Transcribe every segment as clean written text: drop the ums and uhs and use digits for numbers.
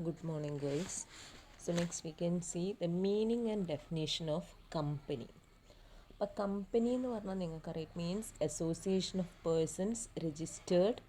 Good morning, girls. So next we can see the meaning and definition of company. അപ്പോൾ company എന്ന് പറഞ്ഞാൽ നിങ്ങൾക്കറിയാം, it means association of persons registered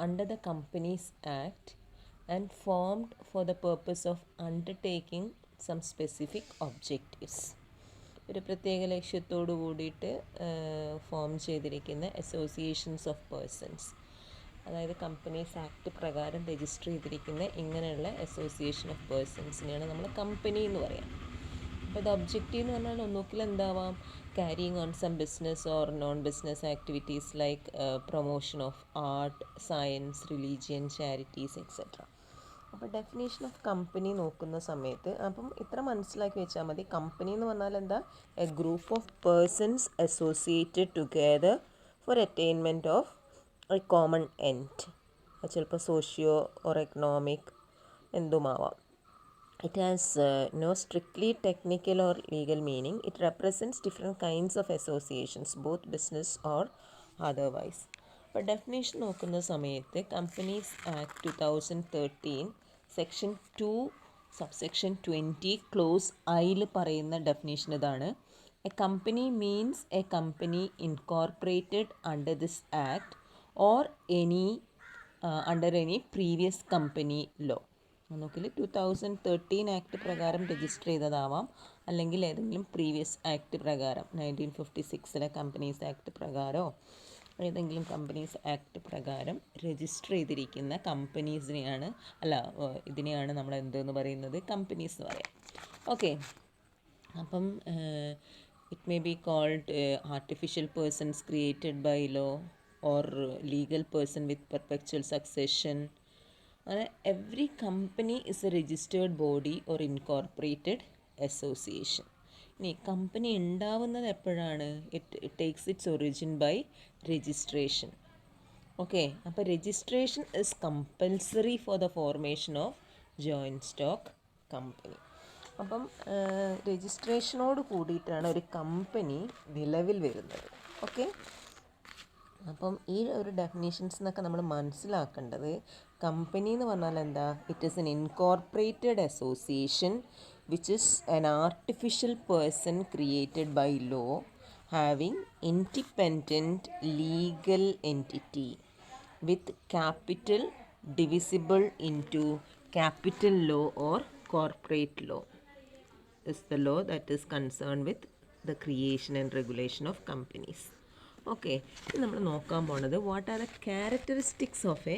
under the companies act and formed for the purpose of undertaking some specific objectives. ഒരു പ്രത്യേക ലക്ഷ്യത്തോടു കൂടിയിട്ട് form ചെയ്തിരിക്കുന്ന associations of persons, അതായത് കമ്പനീസ് ആക്ട് പ്രകാരം രജിസ്റ്റർ ചെയ്തിരിക്കുന്ന ഇങ്ങനെയുള്ള അസോസിയേഷൻ ഓഫ് പേഴ്സൺസിനെയാണ് നമ്മൾ കമ്പനി എന്ന് പറയാം. അപ്പോൾ ഇത് ഒബ്ജക്റ്റീവ് എന്ന് പറഞ്ഞാൽ ഒന്നുകിൽ എന്താവാം, carrying on some business or non business activities like promotion of art, science, religion, charities etcetera. അപ്പോൾ ഡെഫിനേഷൻ ഓഫ് കമ്പനി നോക്കുന്ന സമയത്ത് അപ്പം ഇത്ര മനസ്സിലാക്കി വെച്ചാൽ മതി. കമ്പനി എന്ന് പറഞ്ഞാൽ എന്താ, a group of persons associated together for attainment of a common end. അത് ചിലപ്പോൾ സോഷ്യോ ഓർ എക്കണോമിക് എന്തുമാവാം. It has no strictly technical or legal meaning. It represents different kinds of associations, both business or otherwise. അപ്പോൾ definition നോക്കുന്ന സമയത്ത് companies act 2013 section 2 subsection 20 clause ഐയിൽ പറയുന്ന definition ഇതാണ്: a company means a company incorporated under this act or under any previous company law. നോക്കിൽ 2013 act പ്രകാരം register ചെയ്തതാവാം, അല്ലെങ്കിൽ ഏതെങ്കിലും പ്രീവിയസ് ആക്ട് പ്രകാരം 1956 കമ്പനീസ് ആക്ട് പ്രകാരമോ ഏതെങ്കിലും കമ്പനീസ് ആക്ട് പ്രകാരം രജിസ്റ്റർ ചെയ്തിരിക്കുന്ന കമ്പനീസിനെയാണ് ഇതിനെയാണ് നമ്മൾ എന്തെന്ന് പറയുന്നത്, കമ്പനീസ് എന്ന് പറയാം. ഓക്കെ, അപ്പം it may be called artificial persons created by law or legal person with perpetual succession. അങ്ങനെ every company is a registered body or incorporated association. ഇനി കമ്പനി ഉണ്ടാവുന്നത് എപ്പോഴാണ്? It takes its origin by registration. Okay, അപ്പോൾ registration is compulsory for the formation of joint stock company. അപ്പം രജിസ്ട്രേഷനോട് കൂടിയിട്ടാണ് ഒരു company നിലവിൽ വരുന്നത്. ഓക്കെ, അപ്പം ഈ ഒരു ഡെഫിനേഷൻസ് എന്നൊക്കെ നമ്മൾ മനസ്സിലാക്കേണ്ടത്, കമ്പനി എന്ന് പറഞ്ഞാൽ എന്താ, it is an incorporated association which is an artificial person created by law having independent legal entity with capital divisible into capital law or corporate law is the law that is concerned with the creation and regulation of companies. Okay, ഇത് നമ്മൾ നോക്കാൻ പോണത് what are the characteristics of a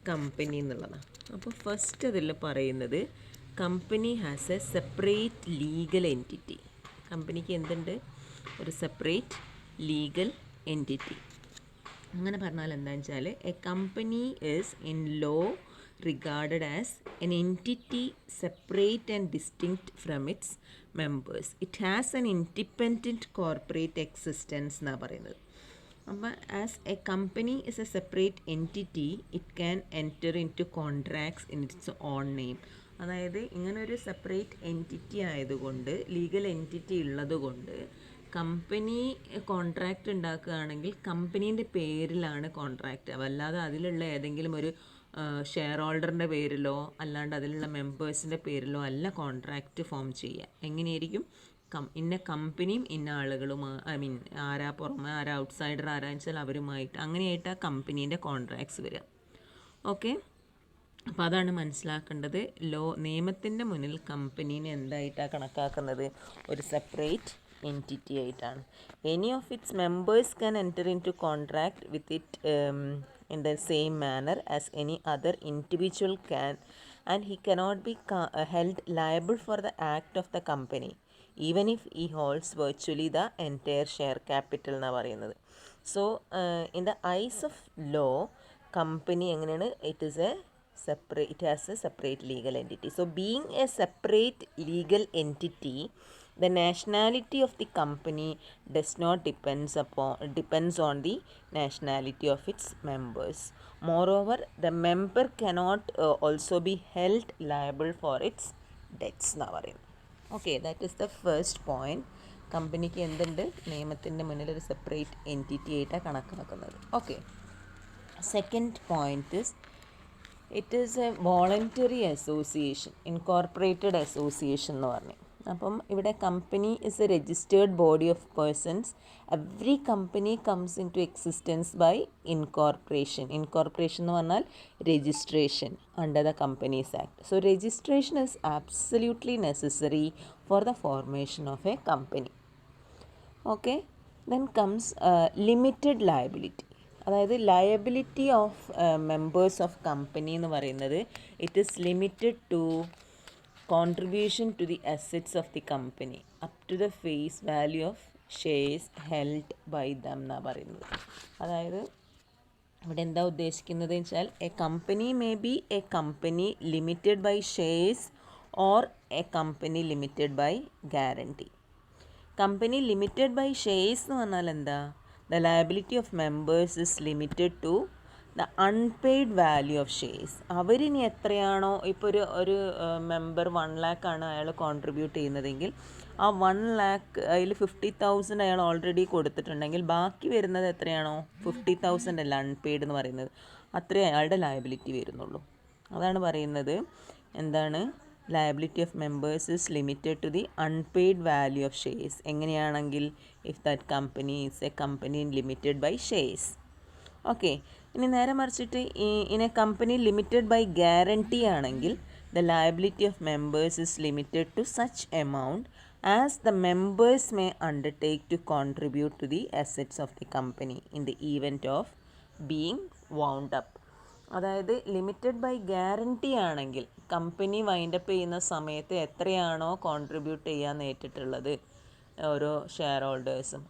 company എന്നുള്ളതാണ്. അപ്പോൾ first അതിൽ പറയുന്നത് company has A separate legal entity. കമ്പനിക്ക് എന്തുണ്ട്? ഒരു സെപ്പറേറ്റ് ലീഗൽ എൻറ്റിറ്റി. അങ്ങനെ പറഞ്ഞാൽ എന്താണെന്ന് വെച്ചാൽ, a company is in law regarded as an entity separate and distinct from its members. It has an independent corporate existence എന്നാണ് പറയുന്നത്. അപ്പോൾ as a company is a separate entity, it can enter into contracts in its own name. അതായത് ഇങ്ങനൊരു separate entity ആയതുകൊണ്ട്, legal entity ഉള്ളതുകൊണ്ട്, company contract ഉണ്ടാക്കുകയാണെങ്കിൽ കമ്പനീൻ്റെ പേരിലാണ് കോൺട്രാക്റ്റ്, അല്ലാതെ അതിലുള്ള ഏതെങ്കിലും ഒരു ഷെയർ ഹോൾഡറിൻ്റെ പേരിലോ അല്ലാണ്ട് അതിലുള്ള മെമ്പേഴ്സിൻ്റെ പേരിലോ അല്ല കോൺട്രാക്റ്റ് ഫോം ചെയ്യുക. എങ്ങനെയായിരിക്കും? ഇന്ന കമ്പനിയും ഇന്ന ആളുകളും, ആരാ പുറമെ, ആരാ ഔട്ട്സൈഡർ, ആരാന്ന് വെച്ചാൽ അവരുമായിട്ട്, അങ്ങനെയായിട്ട് ആ കമ്പനീൻ്റെ കോൺട്രാക്ട്സ് വരിക. ഓക്കെ, അപ്പോൾ അതാണ് മനസ്സിലാക്കേണ്ടത്. നിയമത്തിൻ്റെ മുന്നിൽ കമ്പനീനെ എന്തായിട്ടാണ് കണക്കാക്കുന്നത്? ഒരു സെപ്പറേറ്റ് എൻറ്റിറ്റി ആയിട്ടാണ്. Any of its members can enter into contract with it in the same manner as any other individual can, and he cannot be held liable for the act of the company even if he holds virtually the entire share capital എന്നാണ് പറയുന്നത്. So in the eyes of law, company എങ്ങനെയാണ്? it has a separate legal entity. So being a separate legal entity, the nationality of the company does not depends on the nationality of its members. Moreover, the member cannot also be held liable for its debts എന്നാണ് പറയുന്നത്. Okay, that is the first point. കമ്പനിക്ക് എന്തുണ്ട്? നിയമത്തിൻ്റെ മുന്നിൽ ഒരു separate entity ആയിട്ടാണ് കണക്കാക്കുന്നത്. Okay, second point is it is a voluntary association, incorporated association എന്ന് പറഞ്ഞു. അപ്പം ഇവിടെ company is a registered body of persons. Every company comes into existence by incorporation. Incorporation എന്ന് പറഞ്ഞാൽ registration under the companies act. So registration is absolutely necessary for the formation of a company. Okay, then comes limited liability. അതായത് liability of members of company എന്ന് പറയുന്നത് it is limited to contribution to the assets of the company up to the face value of shares held by them എന്നാണ് പറയുന്നത്. അതായത് ഇവിടെ എന്താ ഉദ്ദേശിക്കുന്നത് വെച്ചാൽ a company may be a company limited by shares or a company limited by guarantee. Company limited by shares എന്ന് പറഞ്ഞാൽ എന്താ? The liability of members is limited to the unpaid value of shares. അവരിനി എത്രയാണോ, ഇപ്പോൾ ഒരു member 1 lakh ആണ് അയാൾ contribute ചെയ്യുന്നതെങ്കിൽ ആ 1 lakh അതിൽ 50,000 അയാൾ ഓൾറെഡി കൊടുത്തിട്ടുണ്ടെങ്കിൽ ബാക്കി വരുന്നത് എത്രയാണോ 50,000 അല്ല അൺപെയ്ഡ് എന്ന് പറയുന്നത്, അത്രേ അയാളുടെ ലയബിലിറ്റി വരുന്നുള്ളൂ. അതാണ് പറയുന്നത് എന്താണ്, liability of members is limited to the unpaid value of shares. എങ്ങനെയാണെങ്കിൽ if that company is a company limited by shares. Okay, ഇനി നേരെ മറിച്ചിട്ട് in a company limited by guarantee ആണെങ്കിൽ the liability of members is limited to such amount as the members may undertake to contribute to the assets of the company in the event of being wound up. അതായത് limited by guarantee ആണെങ്കിൽ company wind up ചെയ്യുന്ന സമയത്ത് എത്രയാണോ contribute ചെയ്യാൻ നേരിട്ടുള്ളത് ഓരോ share ഹോൾഡേഴ്സും,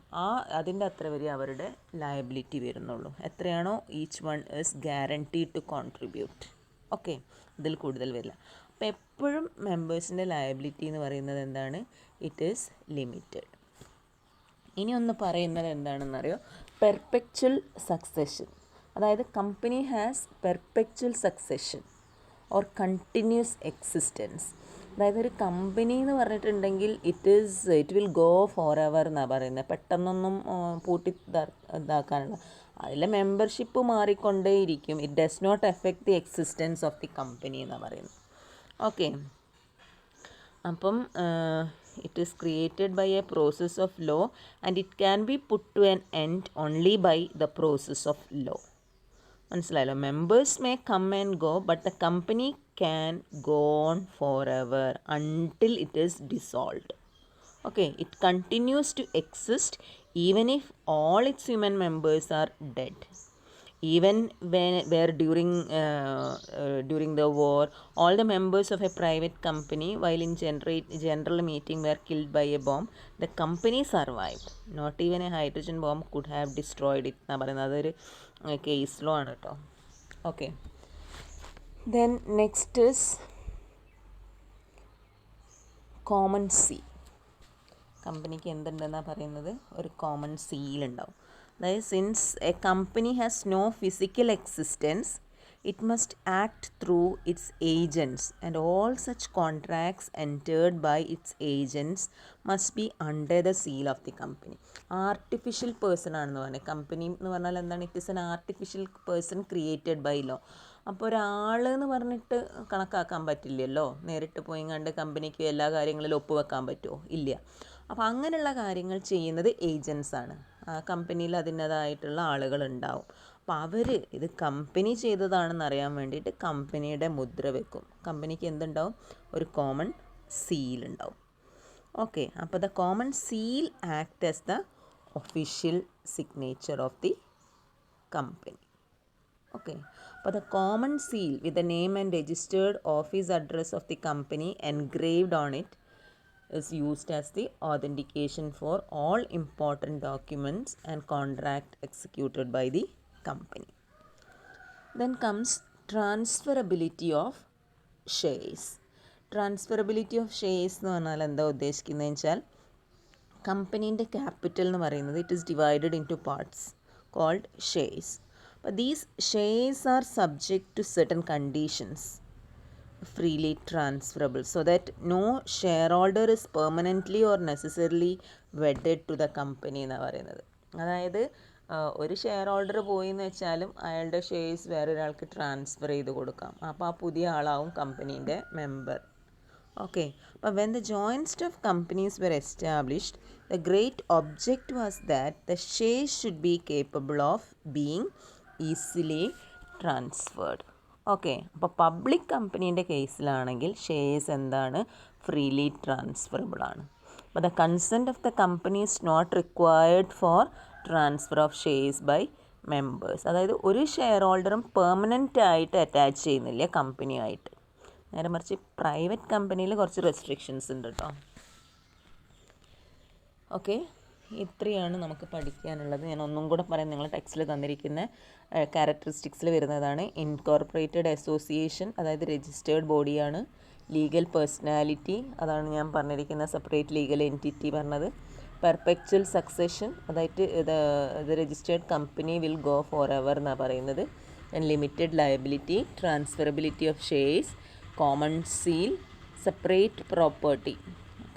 അതിൻ്റെ അത്ര വരെ അവരുടെ ലയബിലിറ്റി വരുന്നുള്ളൂ. എത്രയാണോ each one is guarantee to contribute. Okay, ഇതിൽ കൂടുതൽ വരില്ല. അപ്പോൾ എപ്പോഴും മെമ്പേഴ്സിൻ്റെ ലയബിലിറ്റി എന്ന് പറയുന്നത് എന്താണ്? It is limited. ഇനി ഒന്ന് പറയുന്നത് എന്താണെന്നറിയോ? Perpetual succession. അതായത് company has perpetual succession or continuous existence. അതായത് ഒരു കമ്പനി എന്ന് പറഞ്ഞിട്ടുണ്ടെങ്കിൽ it will go forever എന്നാണ് പറയുന്നത്. പെട്ടെന്നൊന്നും പൂട്ടി ഇതാക്കാനുള്ള, അതിലെ മെമ്പർഷിപ്പ് മാറിക്കൊണ്ടേയിരിക്കും. It does not affect the existence of the company എന്നാണ് പറയുന്നത്. ഓക്കെ, അപ്പം it is created by a process of law and it can be put to an end only by the process of law. മനസ്സിലായല്ലോ? Members may come and go but the company can go on forever until it is dissolved. Okay, it continues to exist even if all its human members are dead. Even where during the war all the members of a private company while in general meeting were killed by a bomb, the company survived. Not even a hydrogen bomb could have destroyed it എന്നാ പറയുന്നത്. അതൊരു case law ആണ് കേട്ടോ. Okay, then next is common seal. കമ്പനിക്ക് എന്തുണ്ടെന്നാണ് പറയുന്നത്? ഒരു common seal ഉണ്ടാവും. അതായത് since a company has no physical existence it must act through its agents and all such contracts entered by its agents must be under the seal of the company. Artificial person ആണെന്ന് പറഞ്ഞത്. Company എന്ന് പറഞ്ഞാൽ എന്താണ്? It is an artificial person created by law. അപ്പോൾ ഒരാൾ എന്ന് പറഞ്ഞിട്ട് കണക്കാക്കാൻ പറ്റില്ലല്ലോ. നേരിട്ട് പോയി കണ്ട് കമ്പനിക്ക് എല്ലാ കാര്യങ്ങളിലും ഒപ്പുവെക്കാൻ പറ്റുമോ? ഇല്ല. അപ്പോൾ അങ്ങനെയുള്ള കാര്യങ്ങൾ ചെയ്യുന്നത് ഏജൻസാണ്. കമ്പനിയിൽ അതിൻ്റേതായിട്ടുള്ള ആളുകളുണ്ടാവും. അപ്പോൾ അവർ ഇത് കമ്പനി ചെയ്തതാണെന്ന് അറിയാൻ വേണ്ടിയിട്ട് കമ്പനിയുടെ മുദ്ര വെക്കും. കമ്പനിക്ക് എന്തുണ്ടാവും? ഒരു കോമൺ സീൽ ഉണ്ടാവും. ഓക്കെ, അപ്പോൾ the common seal act as the official signature of the company. Okay, അപ്പോൾ the common seal with the name and registered office address of the company engraved on it is used as the authentication for all important documents and contract executed by the company. Then comes transferability of shares. Transferability of shares എന്ന് പറഞ്ഞാൽ എന്താ ഉദ്ദേശിക്കുന്നത് വെച്ചാൽ കമ്പനീൻ്റെ capital എന്ന് പറയുന്നത് it is divided into parts called shares. അപ്പോൾ these shares are സബ്ജect to certain conditions freely transferable so that no shareholder is permanently or necessarily wedded to the company എന്നാണ് പറയുന്നത്. അതായത് ഒരു ഷെയർ ഹോൾഡർ പോയി എന്ന് വെച്ചാലും അയാളുടെ ഷെയർസ് വേറൊരാൾക്ക് ട്രാൻസ്ഫർ ചെയ്ത് കൊടുക്കാം. അപ്പോൾ ആ പുതിയ ആളാവും കമ്പനീൻ്റെ member. Okay, but when the joint stock companies were established, the great object was that the shares should be capable of being easily transferred. Okay, അപ്പോൾ പബ്ലിക് കമ്പനീൻ്റെ കേസിലാണെങ്കിൽ ഷെയർസ് എന്താണ്, ഫ്രീലി ട്രാൻസ്ഫറബിൾ ആണ്. അപ്പോൾ the consent of the company is not required for transfer of shares by members. അതായത് ഒരു share ഹോൾഡറും permanent ആയിട്ട് അറ്റാച്ച് ചെയ്യുന്നില്ല കമ്പനിയായിട്ട്. നേരെ മറിച്ച് പ്രൈവറ്റ് കമ്പനിയിൽ കുറച്ച് റെസ്ട്രിക്ഷൻസ് ഉണ്ട് കേട്ടോ. ഓക്കെ, ഇത്രയാണ് നമുക്ക് പഠിക്കാനുള്ളത്. ഞാൻ ഒന്നും കൂടെ പറയാം. നിങ്ങൾ ടെക്സ്റ്റിൽ തന്നിരിക്കുന്ന ക്യാരക്ടറിസ്റ്റിക്സിൽ വരുന്നതാണ്. ഇൻകോർപ്പറേറ്റഡ് അസോസിയേഷൻ, അതായത് രജിസ്റ്റേർഡ് ബോഡിയാണ്. ലീഗൽ പേഴ്സണാലിറ്റി, അതാണ് ഞാൻ പറഞ്ഞിരിക്കുന്ന സെപ്പറേറ്റ് ലീഗൽ എൻറ്റിറ്റി പറഞ്ഞത്. പെർപെക്ച്വൽ സക്സഷൻ, അതായത് ഇത് registered company will go forever എന്നാണ് പറയുന്നത്. Limited liability, transferability of shares, common seal, separate property.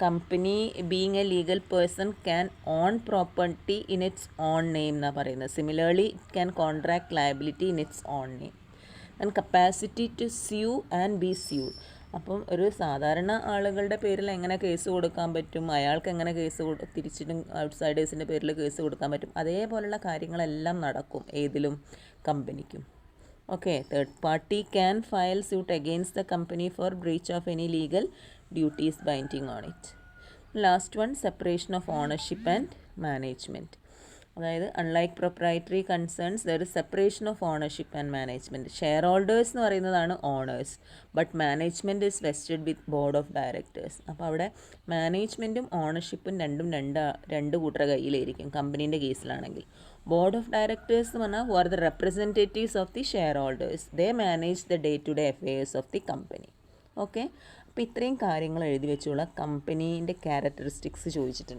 Company being a legal person can own property in its own name എന്നാണ് പറയുന്നത്. Similarly, it can contract liability in its own name. And capacity to sue and be sued. അപ്പം ഒരു സാധാരണ ആളുകളുടെ പേരിൽ എങ്ങനെ case കൊടുക്കാൻ പറ്റും, അയാൾക്ക് എങ്ങനെ കേസ് തിരിച്ചിട്ടും ഔട്ട്സൈഡേഴ്സിൻ്റെ പേരിൽ കേസ് കൊടുക്കാൻ പറ്റും, അതേപോലുള്ള കാര്യങ്ങളെല്ലാം നടക്കും ഏതിലും, കമ്പനിക്കും. Okay, third party can file suit against the company for breach of any legal duties binding on it. Last one, separation of ownership and management. അതായത് unlike proprietary concerns there is separation of ownership and management. Shareholders എന്ന് പറയുന്നതാണ് owners, but management is vested with board of directors. അപ്പോൾ അവിടെ മാനേജ്മെൻറ്റും ഓണർഷിപ്പും രണ്ട് കൂട്ടരുടെ കയ്യിലായിരിക്കും കമ്പനീൻ്റെ കേസിലാണെങ്കിൽ. ബോർഡ് ഓഫ് ഡയറക്ടേഴ്സ് എന്ന് പറഞ്ഞാൽ who are the representatives of the shareholders. They manage the day to day affairs of the company. Okay, അപ്പോൾ ഇത്രയും കാര്യങ്ങൾ എഴുതി വെച്ചുള്ള കമ്പനീൻ്റെ ക്യാരക്ടറിസ്റ്റിക്സ് ചോദിച്ചിട്ടുണ്ട്.